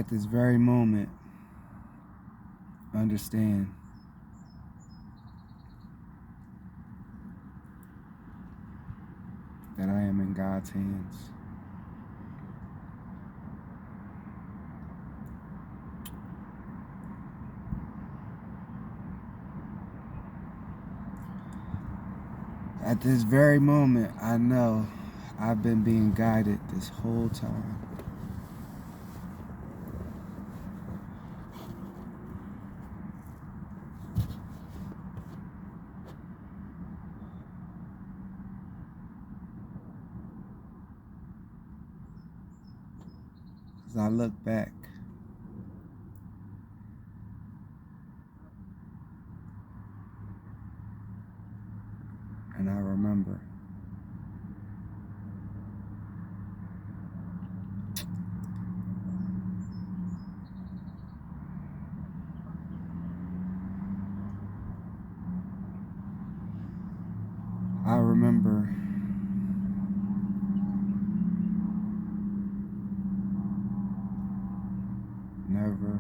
at this very moment, understand that I am in God's hands. At this very moment, I know I've been being guided this whole time. As I look back, and I remember never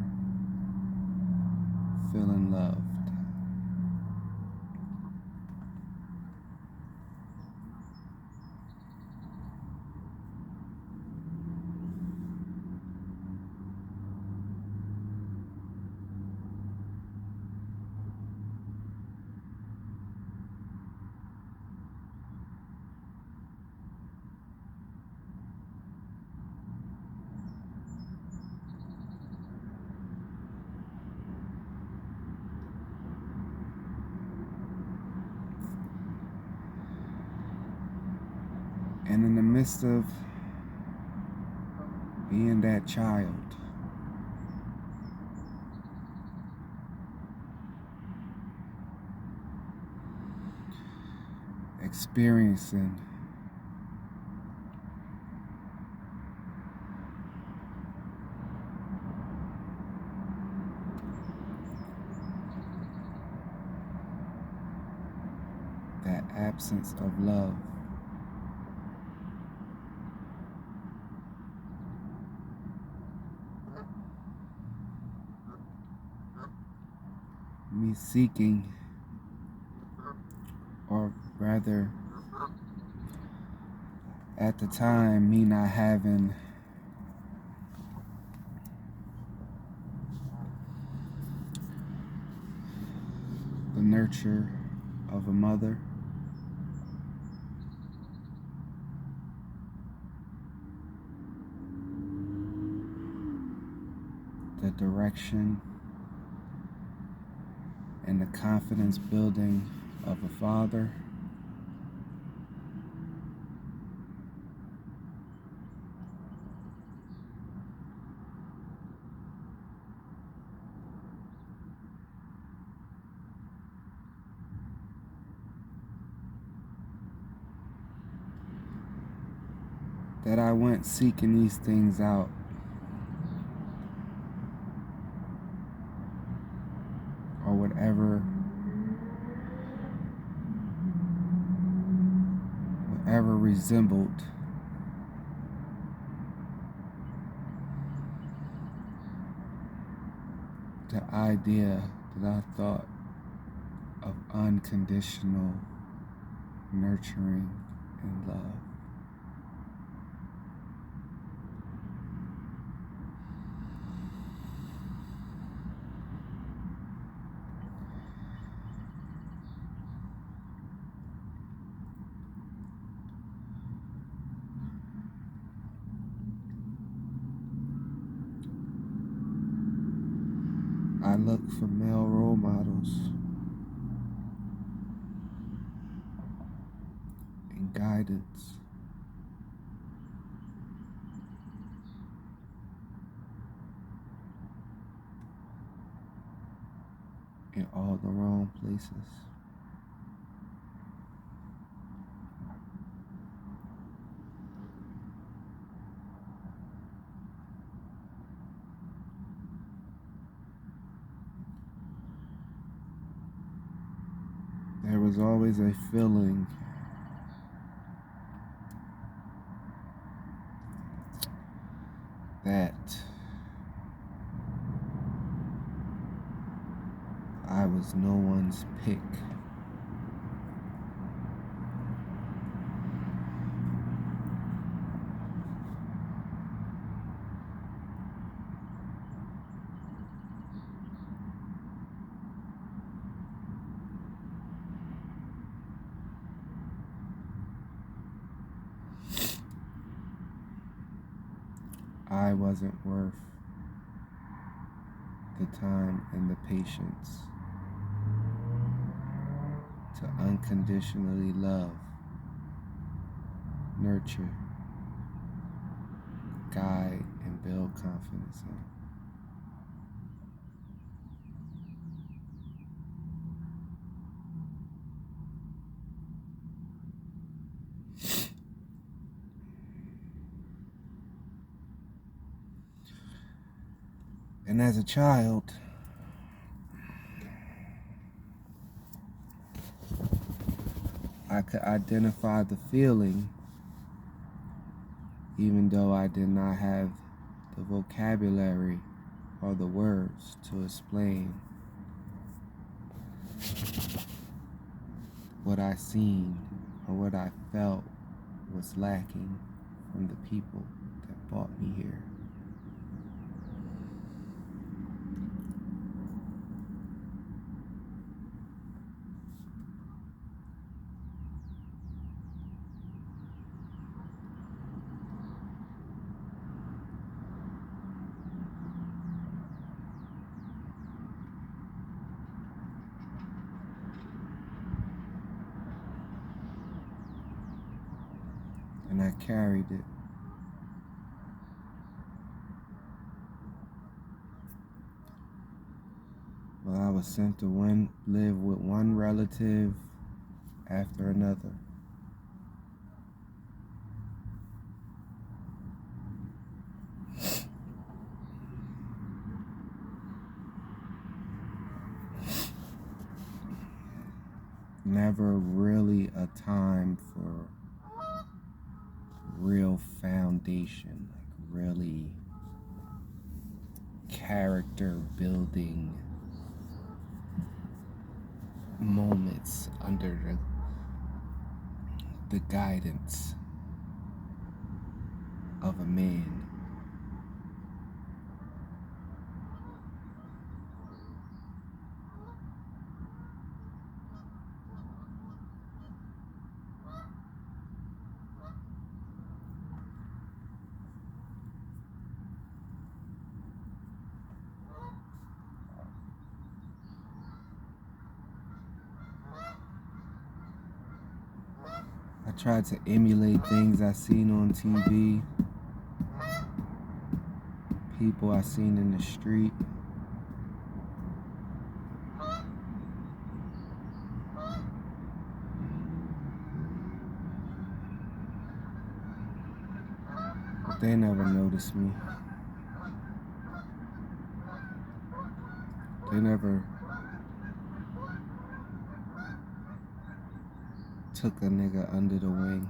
feeling loved. And in the midst of being that child, experiencing that absence of love, me seeking, or rather, at the time, me not having the nurture of a mother, the direction and the confidence building of a father, that I went seeking these things out. Or whatever resembled the idea that I thought of unconditional nurturing and love. I look for male role models and guidance in all the wrong places. There was always a feeling that I was no one's pick. I wasn't worth the time and the patience to unconditionally love, nurture, guide, and build confidence in. And as a child, I could identify the feeling, even though I did not have the vocabulary or the words to explain what I seen or what I felt was lacking from the people that brought me here. And I carried it. Well, I was sent to live with one relative after another. Never really a time for real foundation, like really character building moments under the guidance of a man. I tried to emulate things I seen on TV, people I seen in the street. But they never noticed me. They never took a nigga under the wing.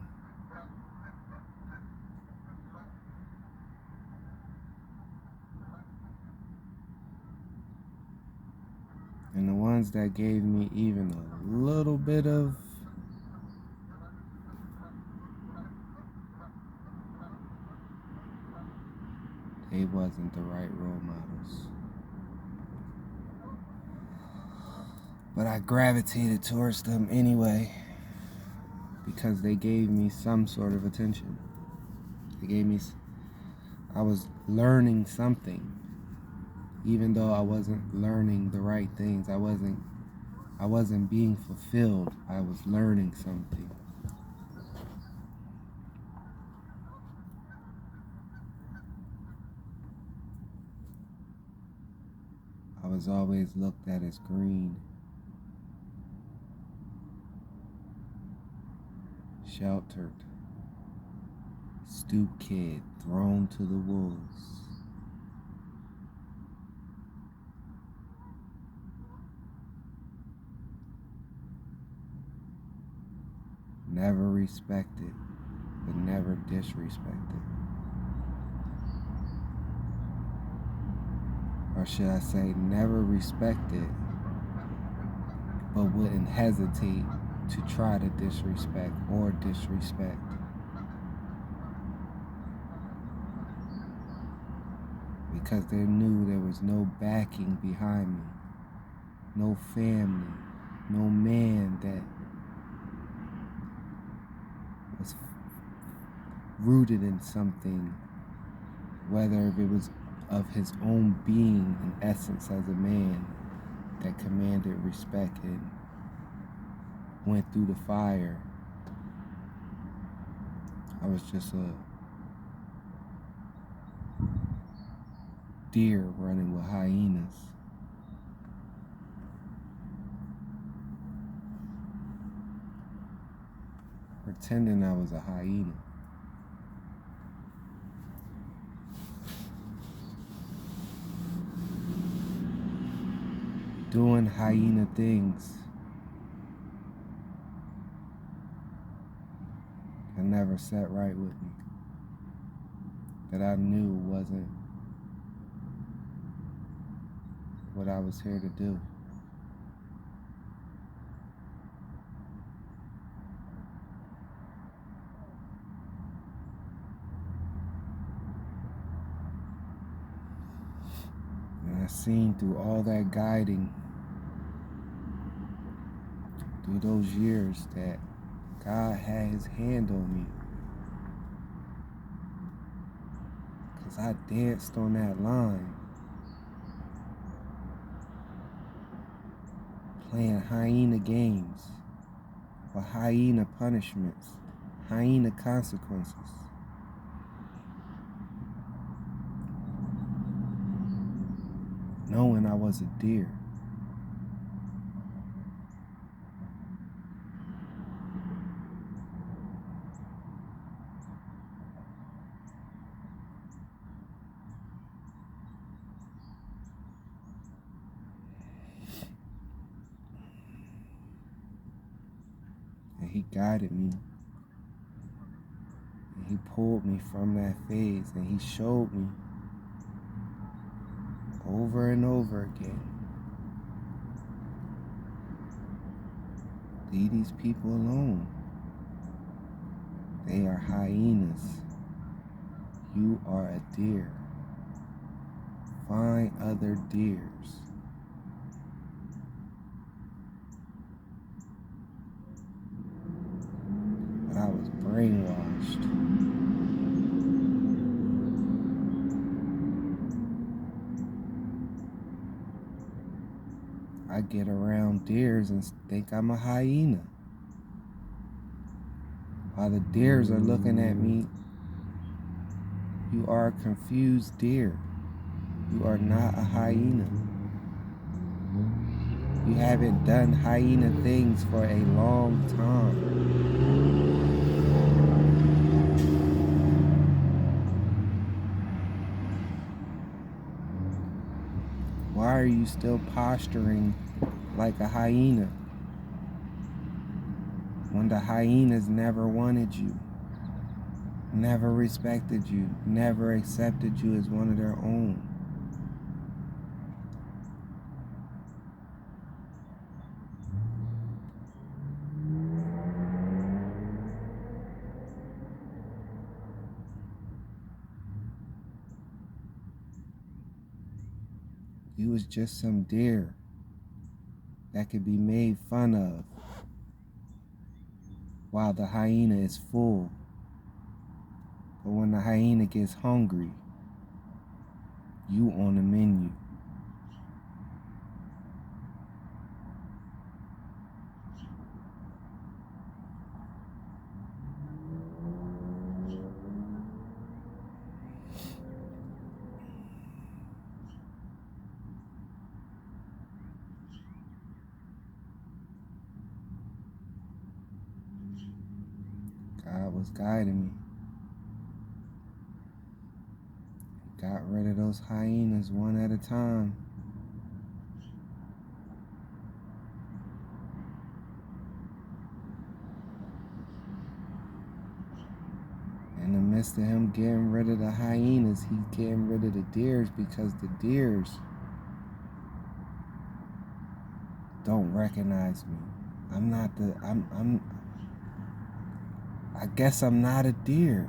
And the ones that gave me even a little bit of they wasn't the right role models. But I gravitated towards them anyway because they gave me some sort of attention. I was learning something, even though I wasn't learning the right things. I wasn't being fulfilled. I was learning something. I was always looked at as green, sheltered, stoop kid thrown to the wolves. Never respected, but never disrespected. Or should I say, never respected, but wouldn't hesitate to try to disrespect or disrespect. Because they knew there was no backing behind me, no family, no man that was rooted in something, whether it was of his own being in essence as a man that commanded respect and went through the fire. I was just a deer running with hyenas. Pretending I was a hyena. Doing hyena things that never sat right with me. That I knew wasn't what I was here to do. And I seen through all that guiding, through those years, that God had his hand on me. Because I danced on that line, playing hyena games, or hyena punishments, hyena consequences. Knowing I was a deer. And he guided me. And he pulled me from that phase, and he showed me over and over again. Leave these people alone. They are hyenas. You are a deer. Find other deers. But I was brainwashed. I get around deers and think I'm a hyena. While the deers are looking at me, you are a confused deer. You are not a hyena. You haven't done hyena things for a long time. Why are you still posturing like a hyena when the hyenas never wanted you, never respected you, never accepted you as one of their own? You was just some deer that could be made fun of while the hyena is full. But when the hyena gets hungry, you on the menu. God was guiding me. Got rid of those hyenas one at a time. In the midst of him getting rid of the hyenas, he's getting rid of the deers, because the deers don't recognize me. I guess I'm not a deer.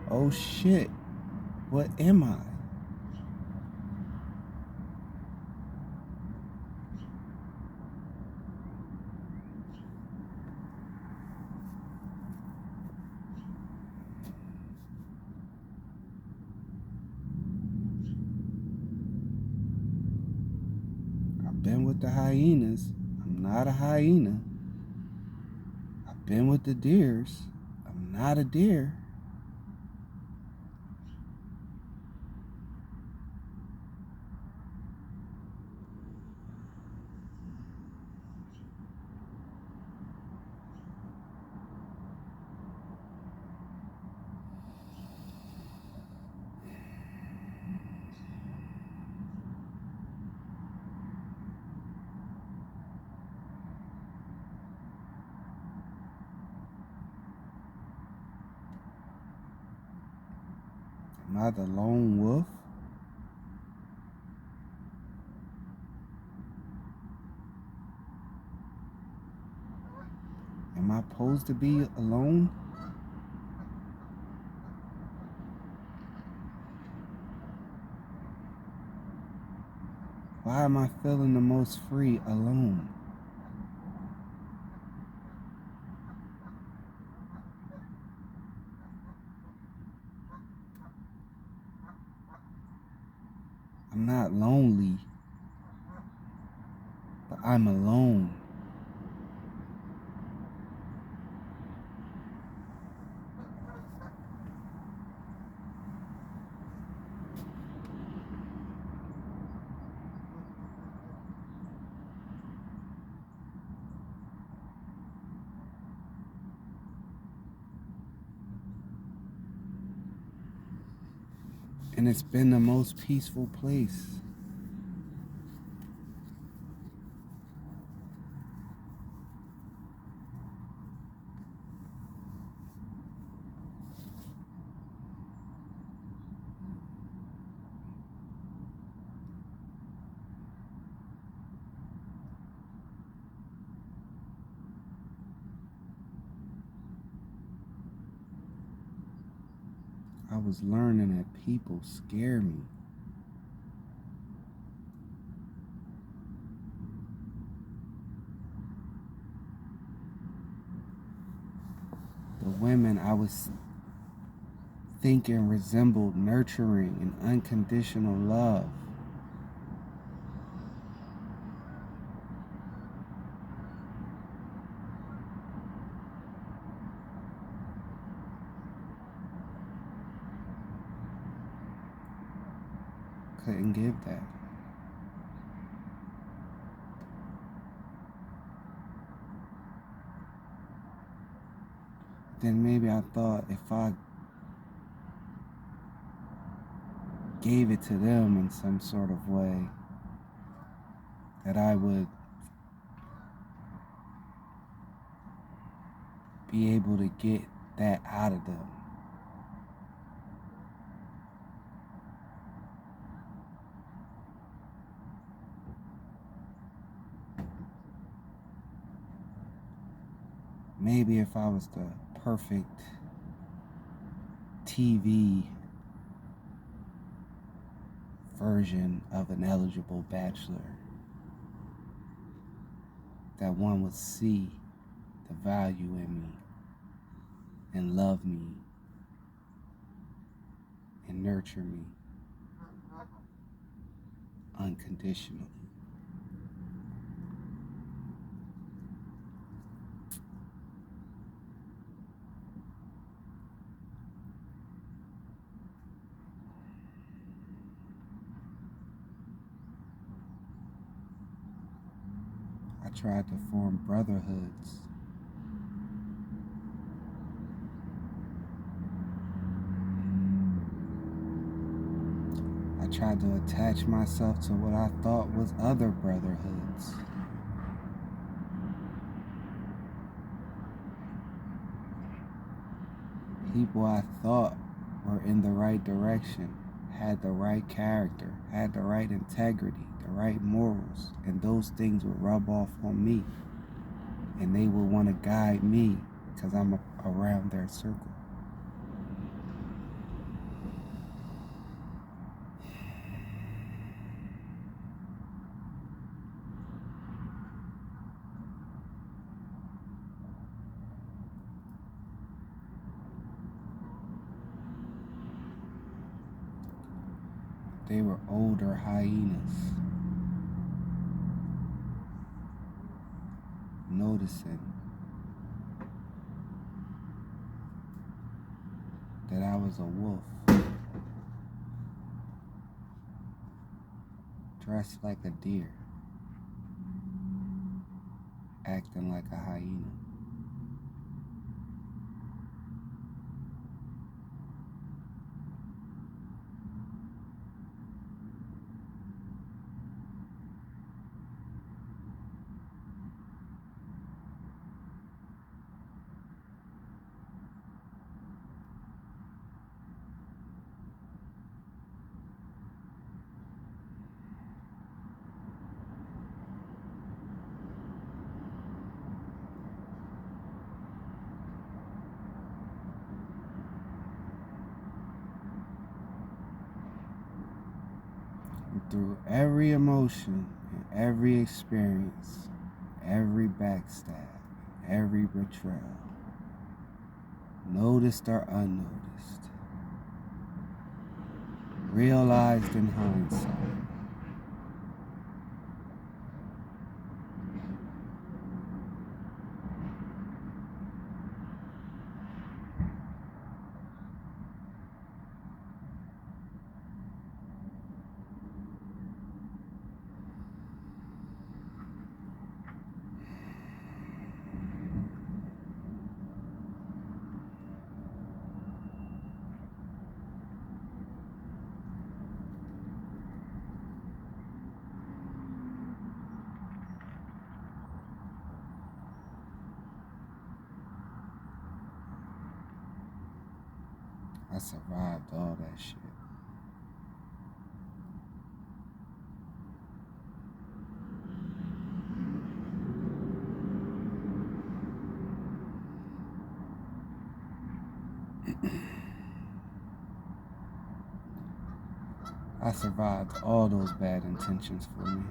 Oh shit, what am I? I've been with the hyenas. I'm not a hyena. I've been with the deers. I'm not a deer. Am I the lone wolf? Am I supposed to be alone? Why am I feeling the most free alone? I'm not lonely, but I'm alone. And it's been the most peaceful place. I was learning that people scare me. The women I was thinking resembled nurturing and unconditional love. Couldn't give that. Then maybe I thought if I gave it to them in some sort of way, that I would be able to get that out of them. Maybe if I was the perfect TV version of an eligible bachelor, that one would see the value in me and love me and nurture me unconditionally. I tried to form brotherhoods. I tried to attach myself to what I thought was other brotherhoods. People I thought were in the right direction, had the right character, had the right integrity, the right morals, and those things would rub off on me, and they would want to guide me because I'm around their circle. They were older hyenas, noticing that I was a wolf, dressed like a deer, acting like a hyena. And through every emotion and every experience, every backstab, every betrayal, noticed or unnoticed, realized in hindsight, I survived all that shit. I survived all those bad intentions for me.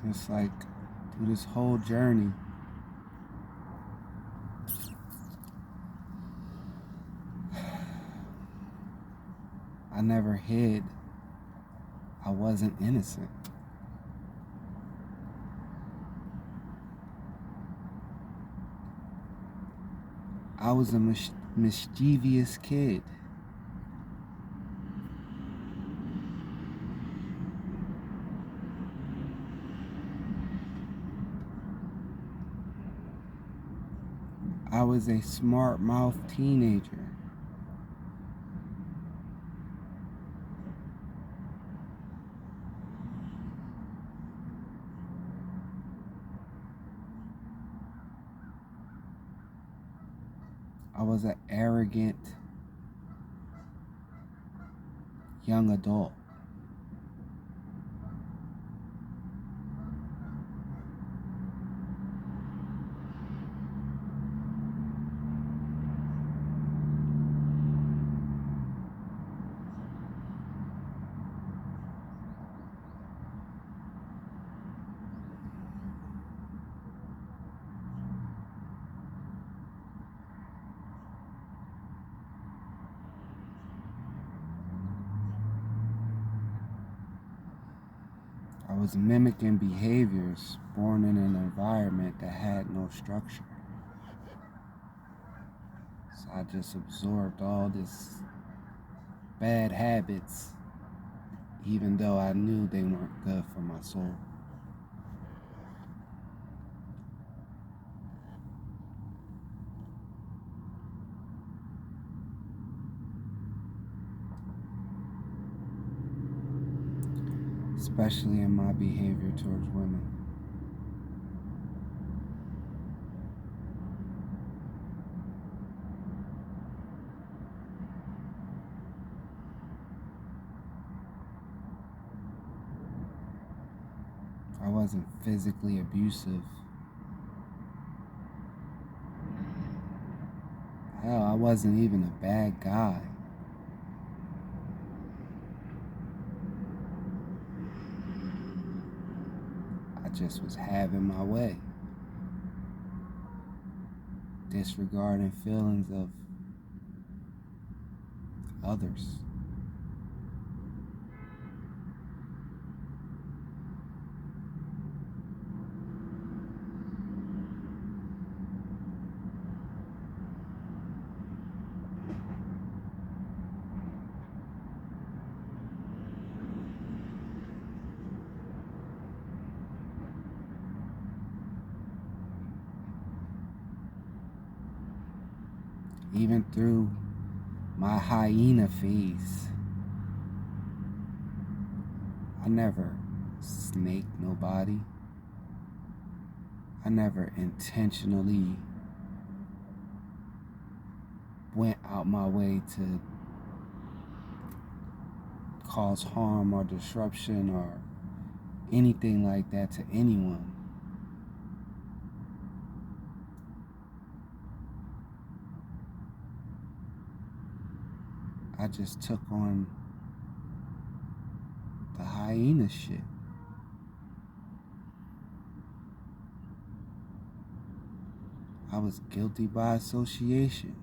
It's like through this whole journey, I never hid I wasn't innocent. I was a mischievous kid. I was a smart-mouth teenager. I was an arrogant young adult. I was mimicking behaviors born in an environment that had no structure. So I just absorbed all this bad habits, even though I knew they weren't good for my soul. Especially in my behavior towards women. I wasn't physically abusive. Hell, I wasn't even a bad guy. I just was having my way, disregarding feelings of others. Even through my hyena phase, I never snaked nobody. I never intentionally went out my way to cause harm or disruption or anything like that to anyone. I just took on the hyena shit. I was guilty by association.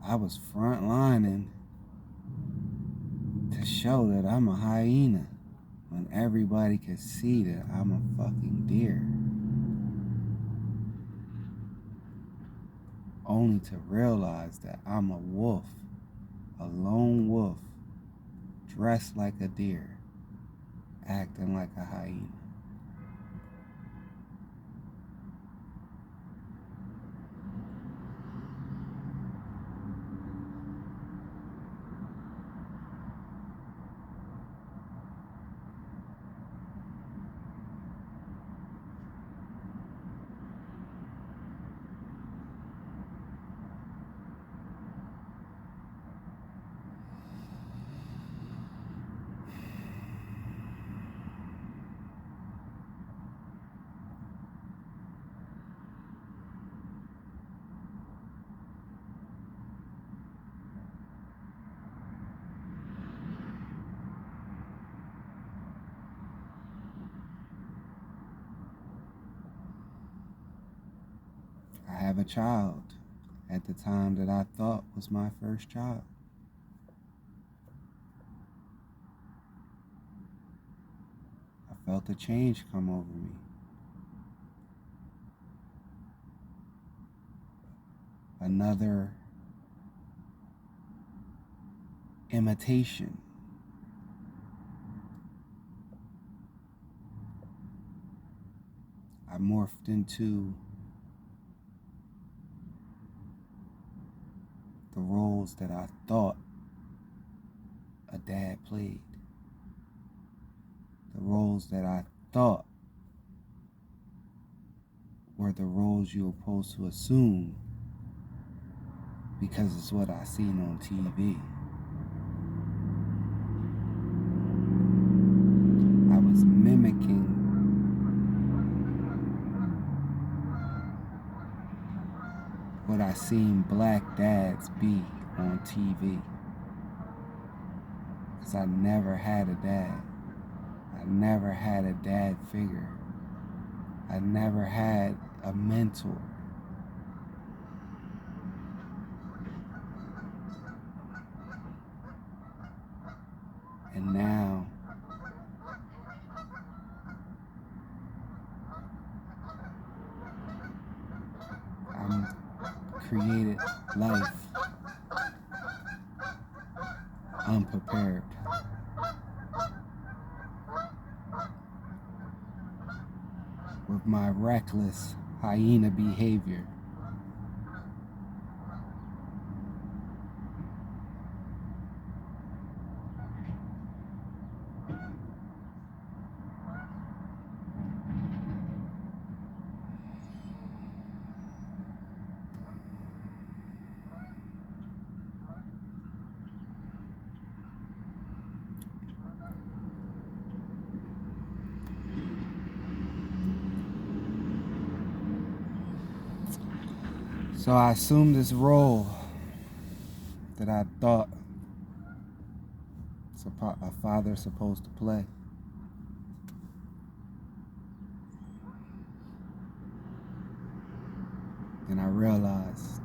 I was frontlining to show that I'm a hyena when everybody could see that I'm a fucking deer. Only to realize that I'm a wolf, a lone wolf, dressed like a deer, acting like a hyena. I have a child at the time that I thought was my first child. I felt a change come over me. Another imitation. I morphed into the roles that I thought a dad played. The roles that I thought were the roles you were supposed to assume because it's what I seen on TV. I was mimicking what I seen black dads be on TV. Because I never had a dad. I never had a dad figure. I never had a mentor. And now created life unprepared. With my reckless hyena behavior. So I assumed this role that I thought a father's supposed to play. And I realized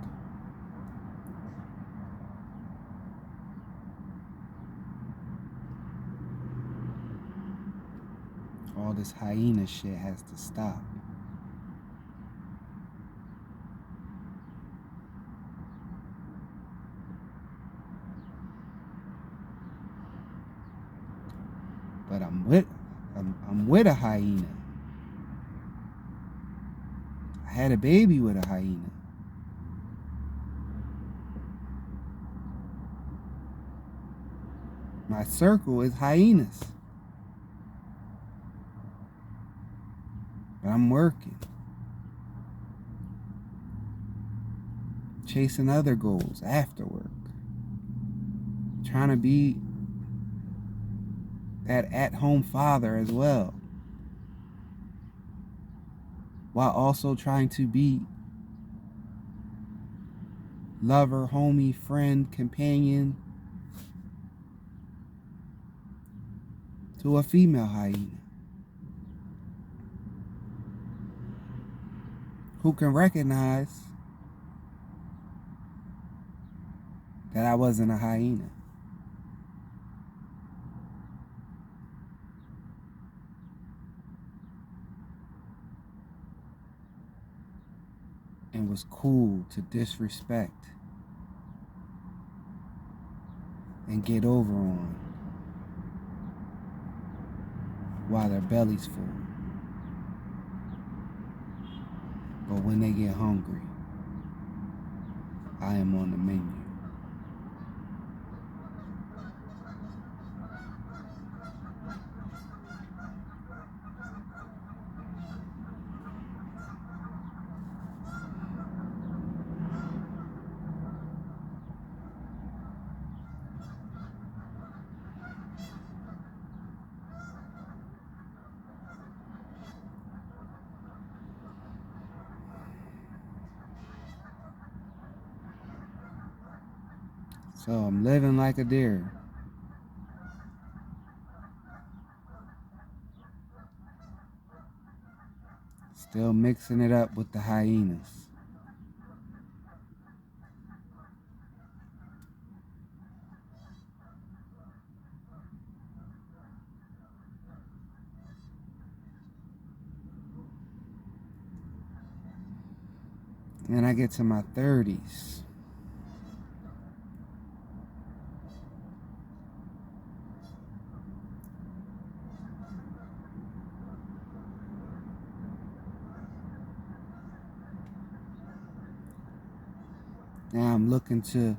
all this hyena shit has to stop. But I'm with a hyena. I had a baby with a hyena. My circle is hyenas. But I'm working. Chasing other goals after work. Trying to be that at-home father as well. While also trying to be lover, homie, friend, companion to a female hyena who can recognize that I wasn't a hyena. And was cool to disrespect and get over on while their belly's full. But when they get hungry, I am on the menu. So I'm living like a deer. Still mixing it up with the hyenas. And I get to my 30s. Now I'm looking to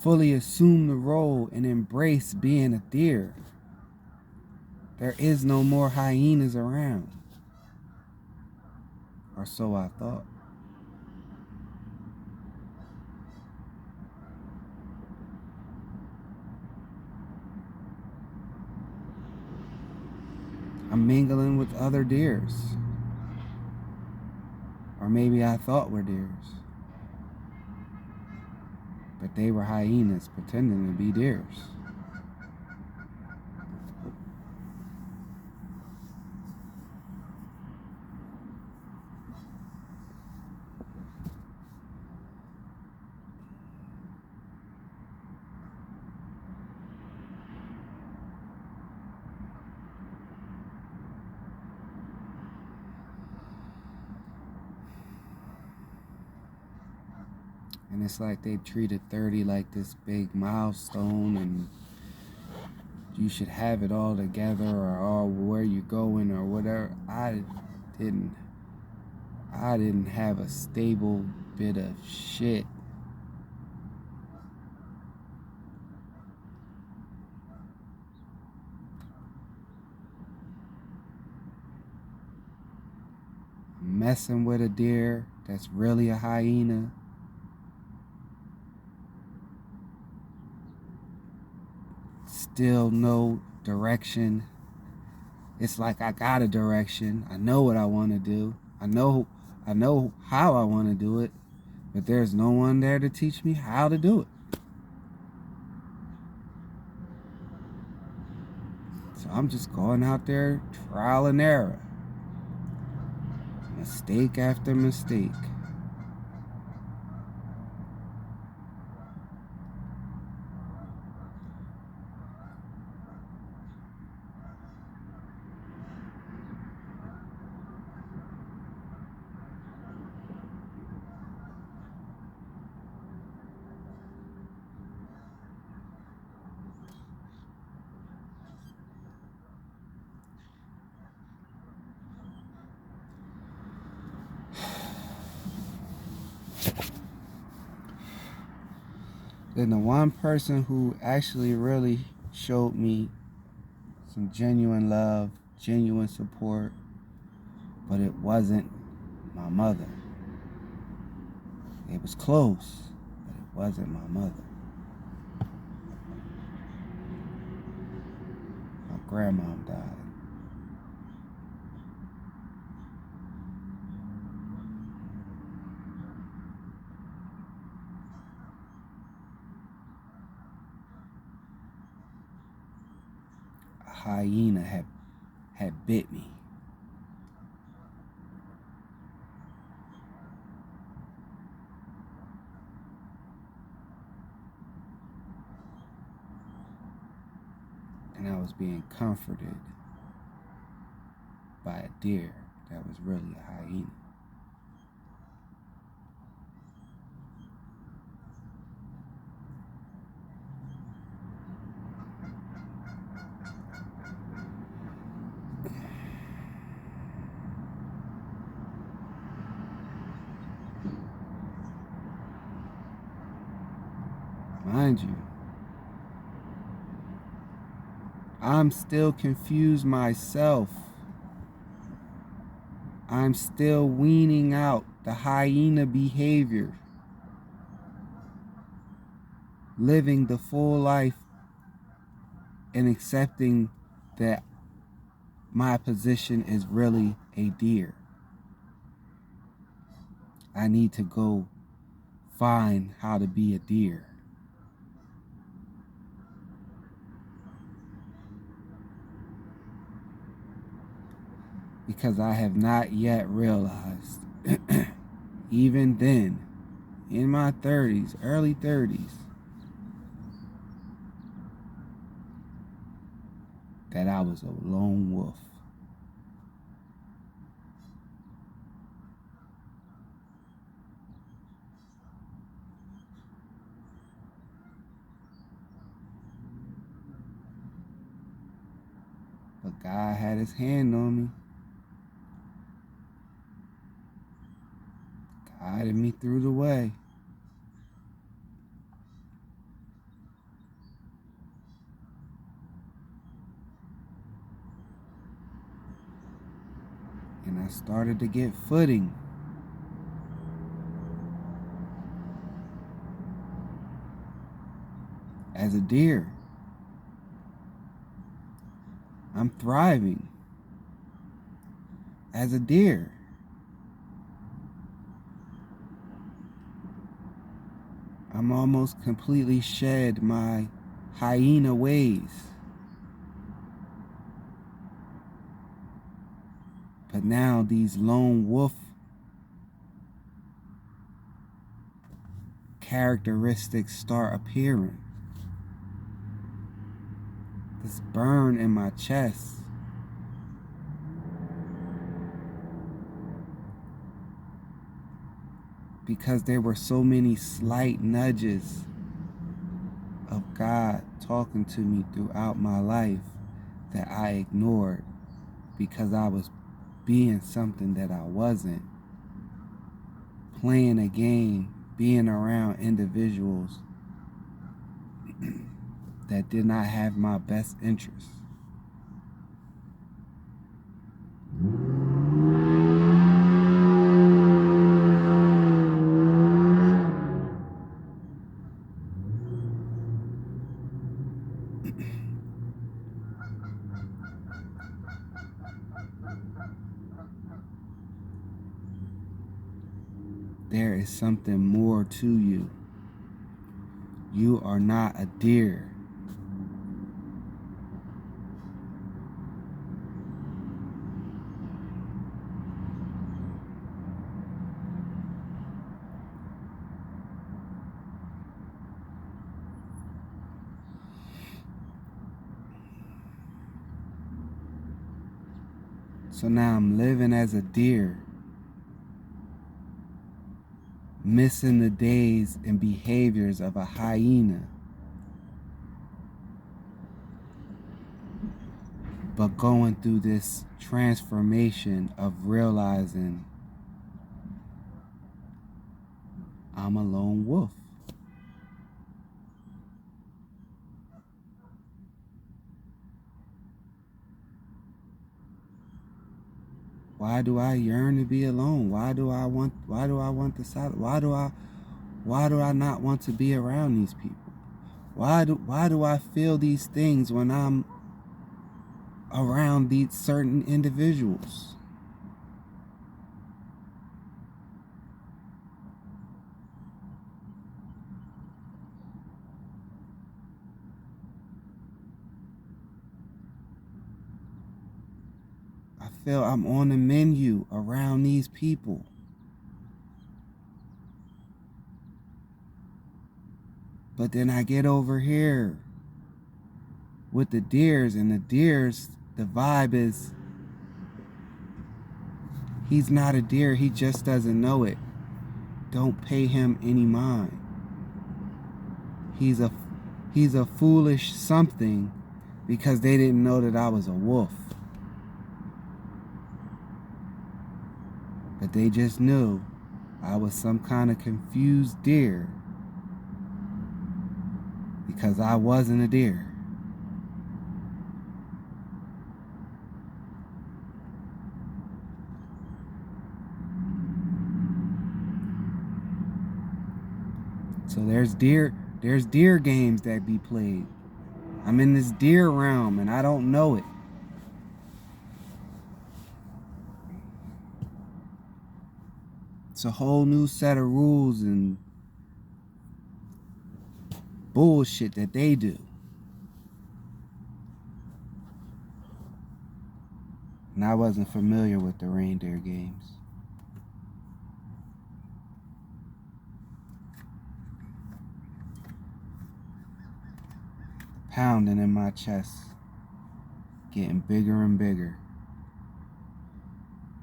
fully assume the role and embrace being a deer. There is no more hyenas around. Or so I thought. I'm mingling with other deers. Or maybe I thought were deers. But they were hyenas pretending to be deers. And it's like they treated 30 like this big milestone and you should have it all together or where you're going or whatever. Didn't I didn't have a stable bit of shit. Messing with a deer that's really a hyena. Still no direction. It's like I got a direction. I know what I want to do. I know how I want to do it, but there's no one there to teach me how to do it. So I'm just going out there, trial and error. Mistake after mistake. Then the one person who actually really showed me some genuine love, genuine support, but it wasn't my mother. It was close, but it wasn't my mother. My grandmom died. A hyena had bit me. And I was being comforted by a deer that was really a hyena. Mind you, I'm still confused myself. I'm still weaning out the hyena behavior, living the full life and accepting that my position is really a deer. I need to go find how to be a deer. Because I have not yet realized, even then, in my 30s, early 30s, that I was a lone wolf. But God had his hand on me, guided me through the way. And I started to get footing. As a deer, I'm thriving. As a deer, I'm almost completely shed my hyena ways. But now these lone wolf characteristics start appearing. This burn in my chest. because there were so many slight nudges of God talking to me throughout my life that I ignored because I was being something that I wasn't, playing a game, being around individuals that did not have my best interests. There is something more to you. You are not a deer. So now I'm living as a deer, missing the days and behaviors of a hyena, but going through this transformation of realizing I'm a lone wolf. Why do I yearn to be alone? Why do I want the silence? Why do I not want to be around these people? Why do I feel these things when I'm around these certain individuals? I feel I'm on the menu around these people. But then I get over here with the deers, and the deers, the vibe is, he's not a deer, he just doesn't know it. Don't pay him any mind. He's a foolish something because they didn't know that I was a wolf. But they just knew I was some kind of confused deer because I wasn't a deer. So there's deer games that be played. I'm in this deer realm and I don't know it. It's a whole new set of rules and bullshit that they do. And I wasn't familiar with the reindeer games. Pounding in my chest, getting bigger and bigger.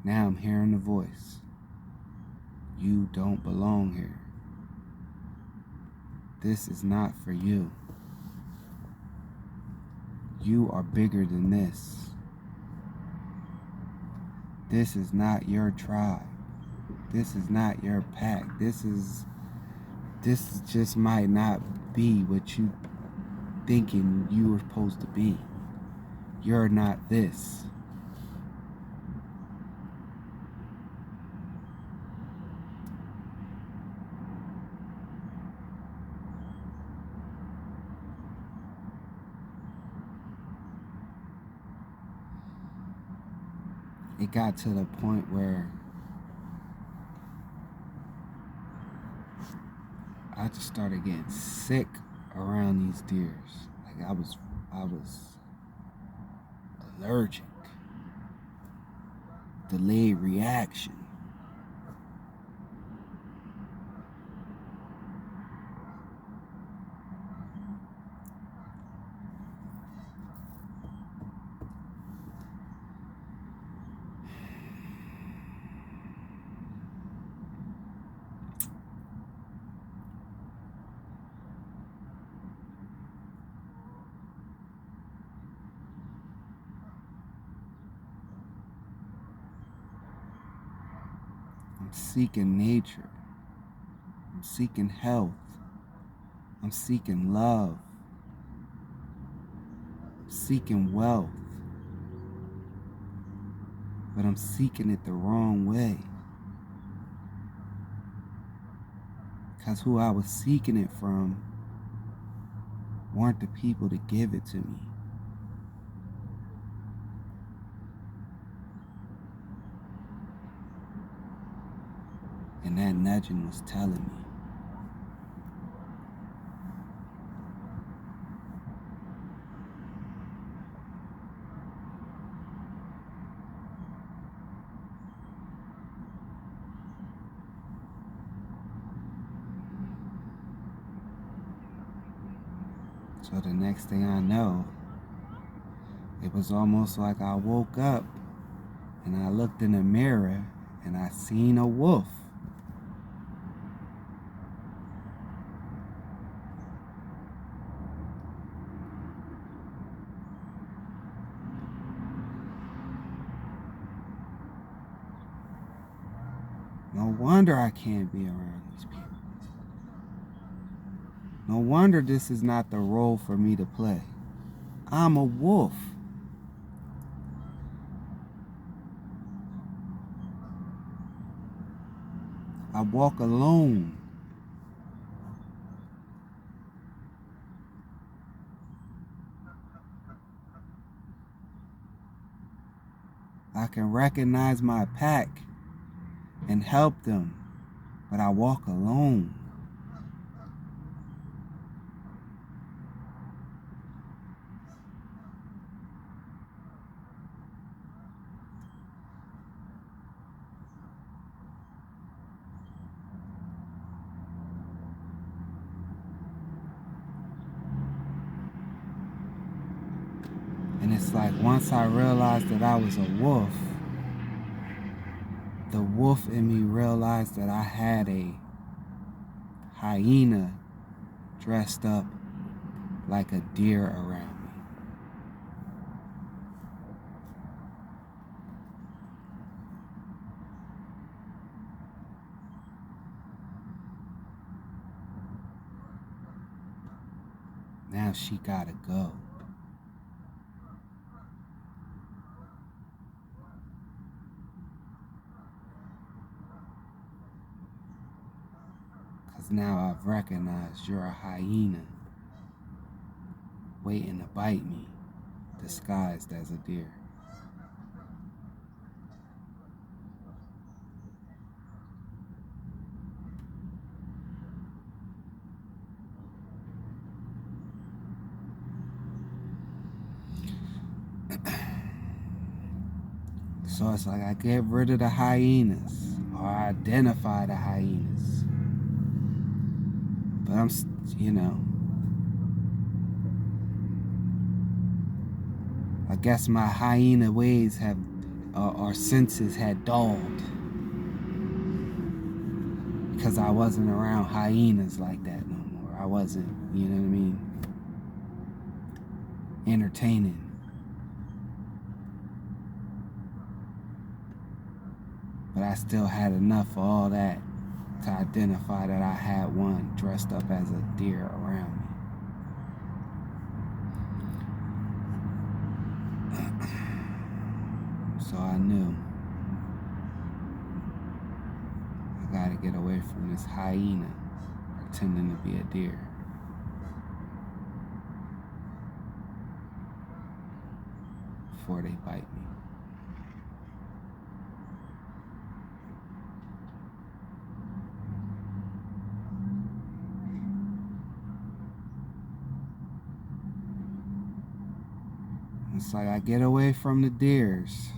Now I'm hearing the voice. You don't belong here. This is not for you. You are bigger than this. This is not your tribe. This is not your pack. This just might not be what you thinking you were supposed to be. You're not this. It got to the point where I just started getting sick around these deers. Like I was allergic. Delayed reaction. seeking nature. I'm seeking health. I'm seeking love. I'm seeking wealth. But I'm seeking it the wrong way. Because who I was seeking it from weren't the people to give it to me. And that nudging was telling me. So the next thing I know, it was almost like I woke up and I looked in the mirror and I seen a wolf. No wonder I can't be around these people. No wonder this is not the role for me to play. I'm a wolf. I walk alone. I can recognize my pack and help them, but I walk alone. And it's like once I realized that I was a wolf, the wolf in me realized that I had a hyena dressed up like a deer around me. Now she gotta go. Cause now I've recognized you're a hyena waiting to bite me, disguised as a deer. So it's like I get rid of the hyenas, or I identify the hyenas. But I'm, I guess my hyena ways have, or senses had dulled. Because I wasn't around hyenas like that no more. I wasn't, you know what I mean, entertaining. But I still had enough of all that to identify that I had one dressed up as a deer around me. So I knew I gotta get away from this hyena pretending to be a deer. Before they bite me. It's like I get away from the deers.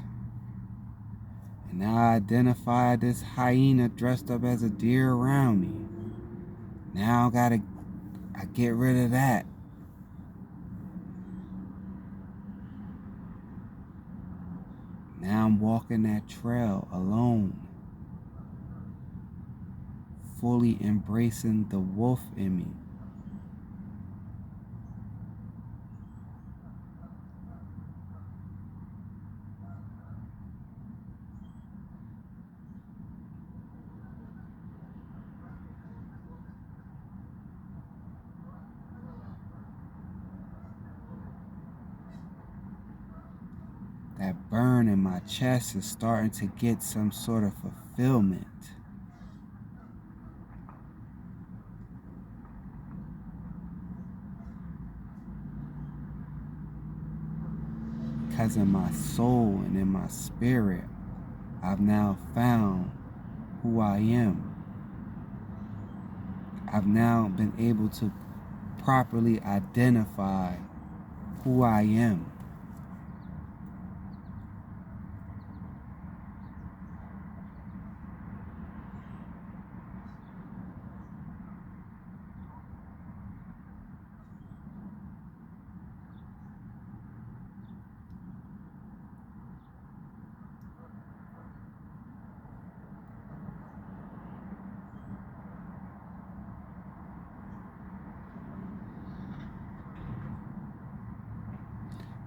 And now I identify this hyena dressed up as a deer around me. Now I get rid of that. Now I'm walking that trail alone. Fully embracing the wolf in me. that burn in my chest is starting to get some sort of fulfillment. Because in my soul and in my spirit, I've now found who I am. I've now been able to properly identify who I am.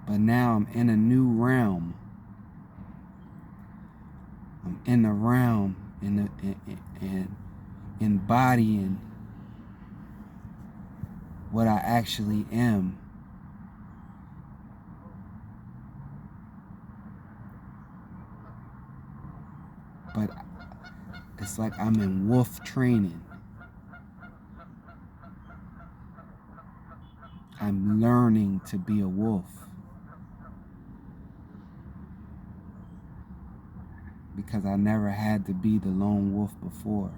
But now I'm in a new realm. I'm in the realm in embodying what I actually am. But it's like I'm in wolf training. I'm learning to be a wolf. Because I never had to be the lone wolf before.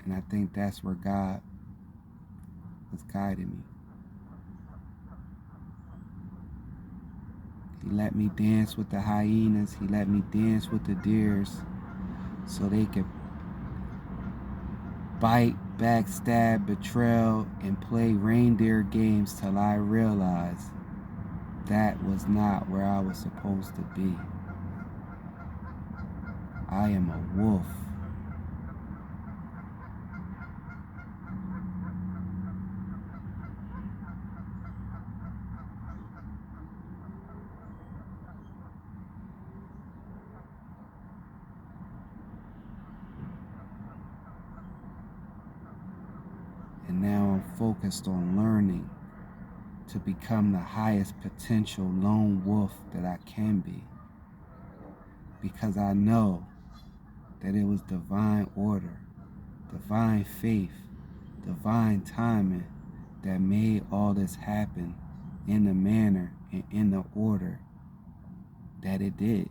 And I think that's where God was guiding me. He let me dance with the hyenas. He let me dance with the deers so they could bite, backstab, betrayal, and play reindeer games till I realized that was not where I was supposed to be. I am a wolf. And now I'm focused on learning to become the highest potential lone wolf that I can be. Because I know that it was divine order, divine faith, divine timing that made all this happen in the manner and in the order that it did.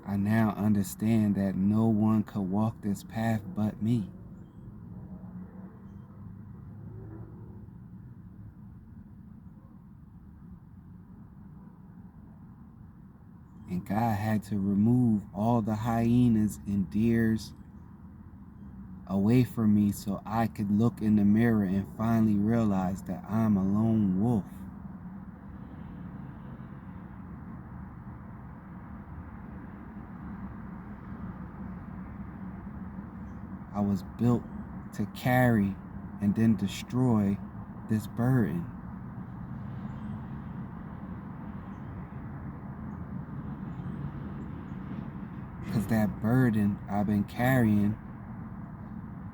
I now understand that no one could walk this path but me. And God had to remove all the hyenas and deers away from me so I could look in the mirror and finally realize that I'm a lone wolf. I was built to carry and then destroy this burden. Because that burden I've been carrying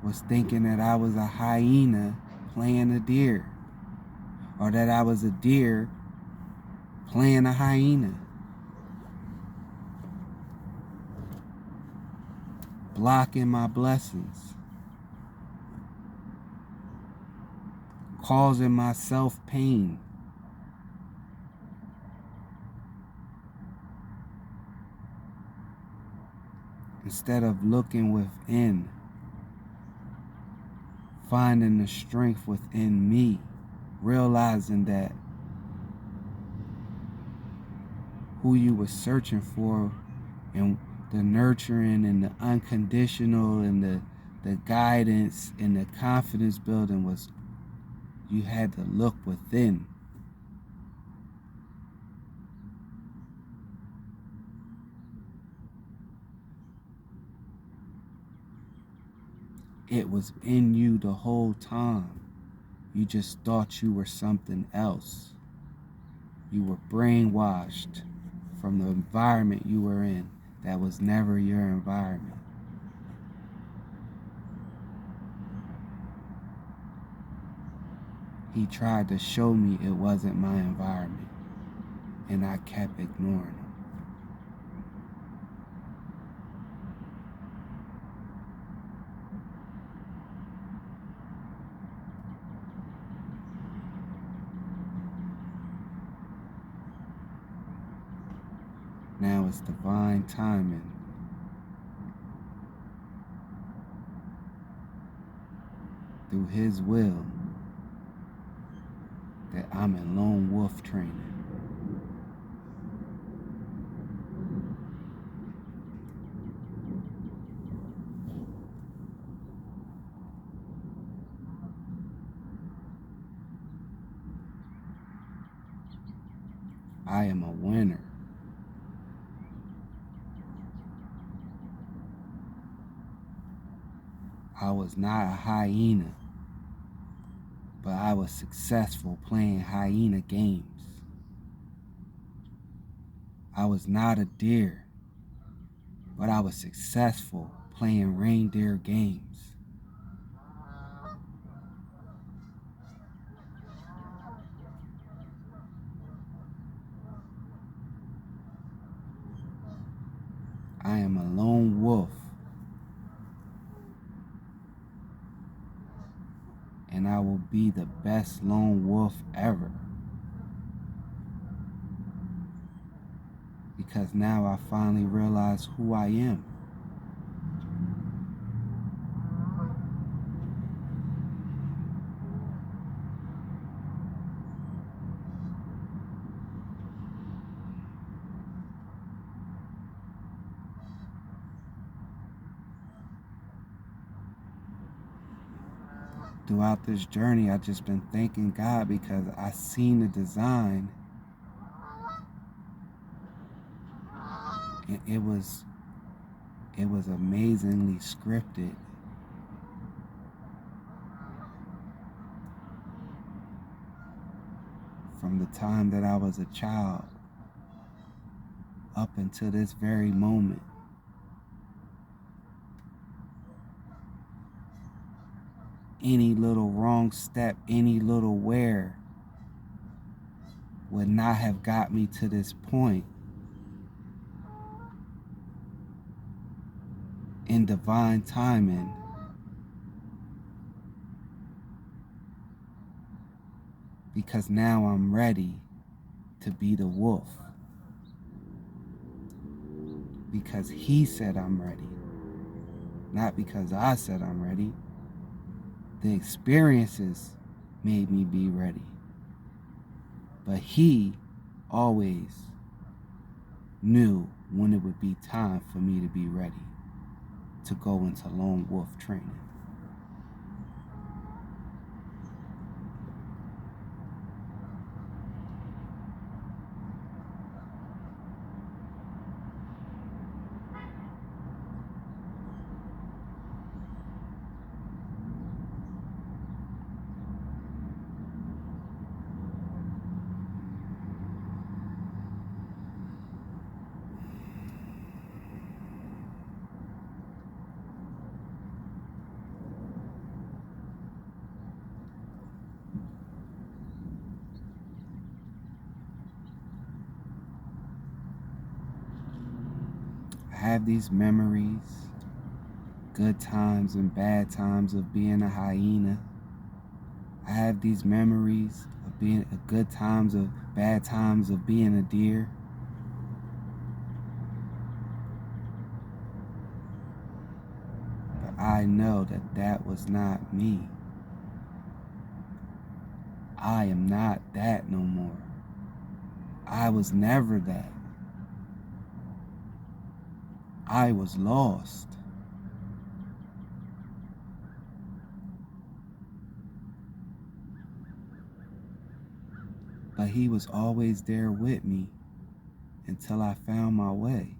was thinking that I was a hyena playing a deer, or that I was a deer playing a hyena, blocking my blessings, causing myself pain. Instead of looking within, finding the strength within me, realizing that who you were searching for and the nurturing and the unconditional and the guidance and the confidence building was you had to look within. It was in you the whole time. You just thought you were something else. You were brainwashed from the environment you were in that was never your environment. He tried to show me it wasn't my environment, and I kept ignoring him. Now it's divine timing. Through his will that I'm in lone wolf training. I am a winner. I was not a hyena, but I was successful playing hyena games. I was not a deer, but I was successful playing reindeer games. I am a lone wolf, and I will be the best lone wolf ever. Because now I finally realize who I am. Throughout this journey, I've just been thanking God because I seen the design, and it was amazingly scripted. From the time that I was a child up until this very moment. Any little wrong step, any little wear would not have got me to this point. In divine timing, because now I'm ready to be the wolf. Because he said I'm ready, not because I said I'm ready. The experiences made me be ready. But he always knew when it would be time for me to be ready to go into lone wolf training. I have these memories, good times and bad times of being a hyena. I have these memories of being good times of bad times of being a deer. But I know that that was not me. I am not that no more. I was never that. I was lost. But he was always there with me until I found my way.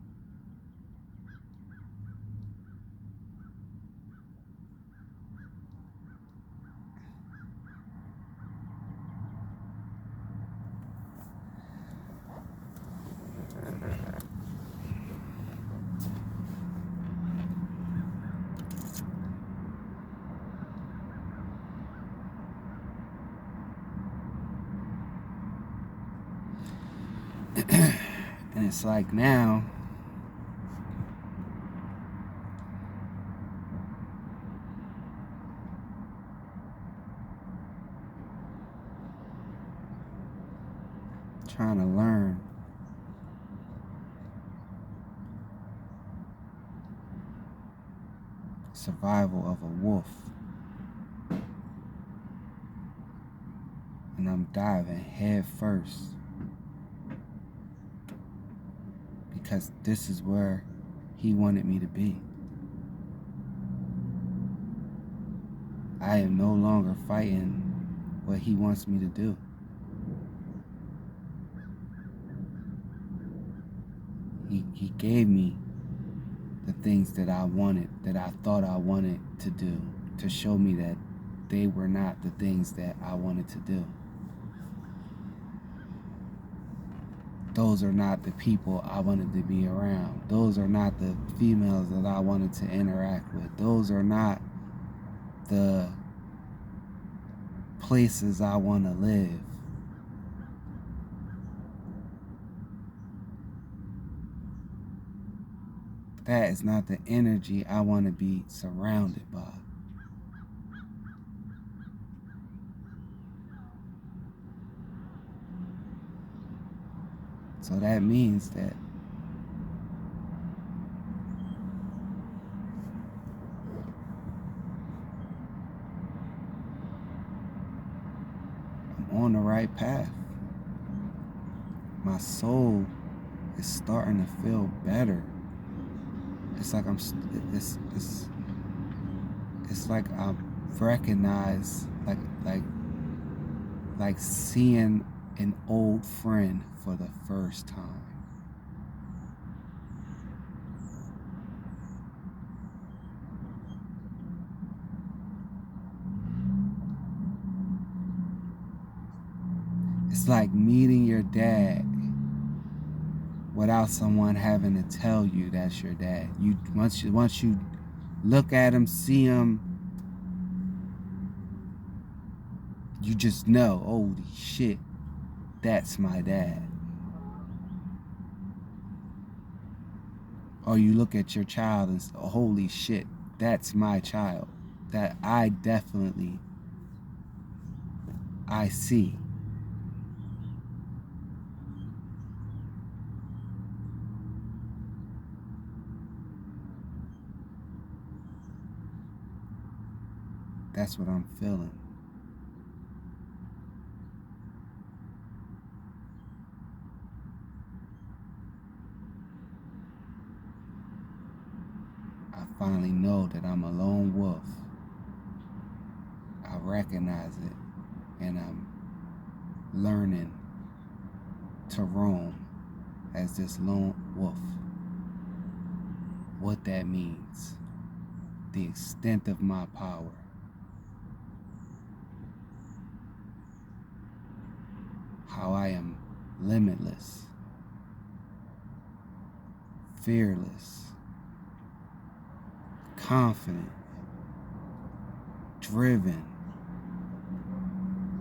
And it's like now, trying to learn survival of a wolf. And I'm diving head first because this is where he wanted me to be. I am no longer fighting what he wants me to do. He gave me the things that I wanted, that I thought I wanted to do, to show me that they were not the things that I wanted to do. Those are not the people I wanted to be around. Those are not the females that I wanted to interact with. Those are not the places I want to live. That is not the energy I want to be surrounded by. So that means that I'm on the right path. My soul is starting to feel better. It's like it's like I recognize, like seeing an old friend for the first time. It's like meeting your dad without someone having to tell you that's your dad. Once you look at him, see him, you just know, holy shit, that's my dad. Or you look at your child and say, holy shit, that's my child. That I see. That's what I'm feeling. I finally know that I'm a lone wolf. I recognize it, and I'm learning to roam as this lone wolf. What that means, the extent of my power. How I am limitless, fearless, confident, driven,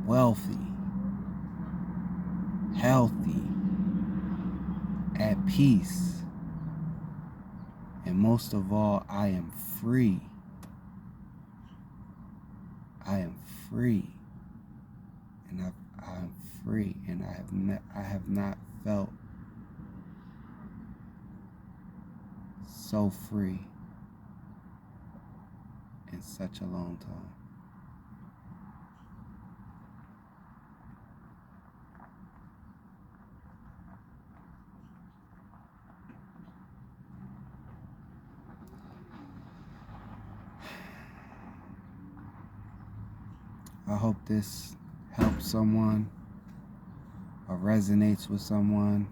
wealthy, healthy, at peace, and most of all, I am free. I am free, and I'm free, and I have not felt so free in such a long time. I hope this helps someone or resonates with someone.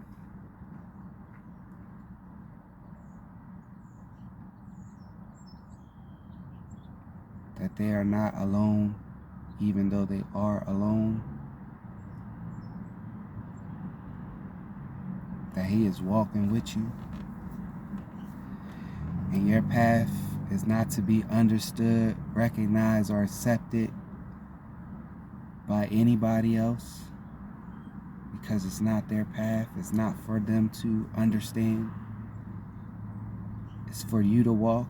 That they are not alone, even though they are alone. That He is walking with you. And your path is not to be understood, recognized, or accepted by anybody else, because it's not their path. It's not for them to understand. It's for you to walk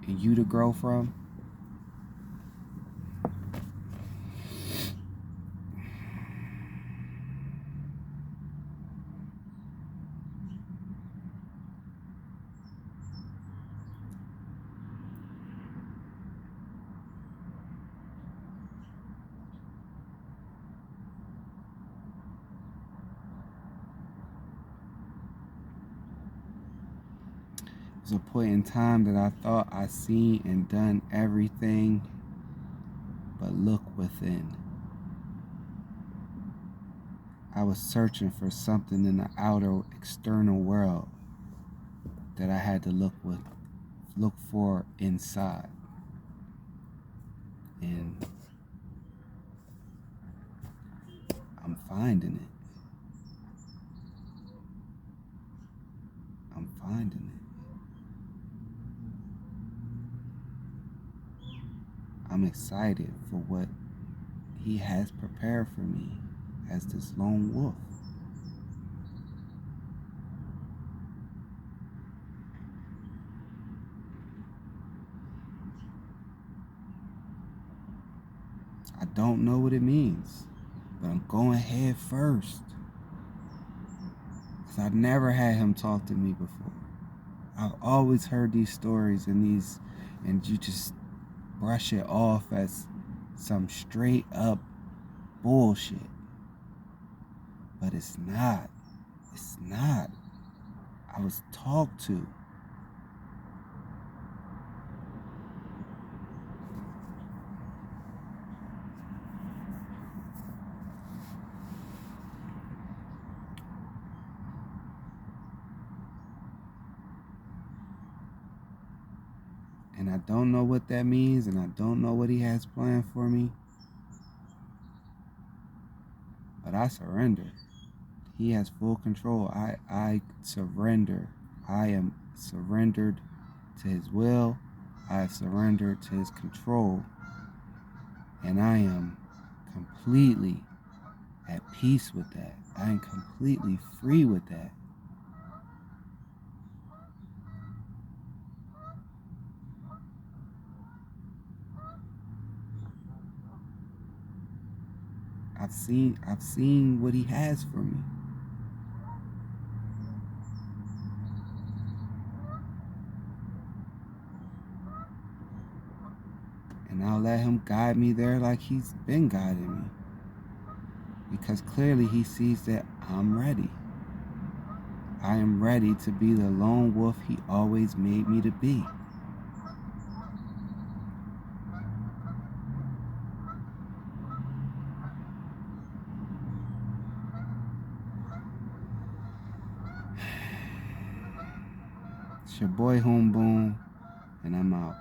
and you to grow from. There was a point in time that I thought I seen and done everything but look within. I was searching for something in the outer external world that I had to look for inside. And I'm finding it. I'm finding it. I'm excited for what he has prepared for me as this lone wolf. I don't know what it means, but I'm going head first. Because I've never had him talk to me before. I've always heard these stories and you just brush it off as some straight up bullshit. But it's not. It's not. I was talked to. And I don't know what that means, and I don't know what he has planned for me. But I surrender. He has full control. I surrender. I am surrendered to his will. I have surrendered to his control. And I am completely at peace with that. I am completely free with that. I've seen what he has for me. And I'll let him guide me there like he's been guiding me. Because clearly he sees that I'm ready. I am ready to be the lone wolf he always made me to be. It's your boy Home Boom, and I'm out.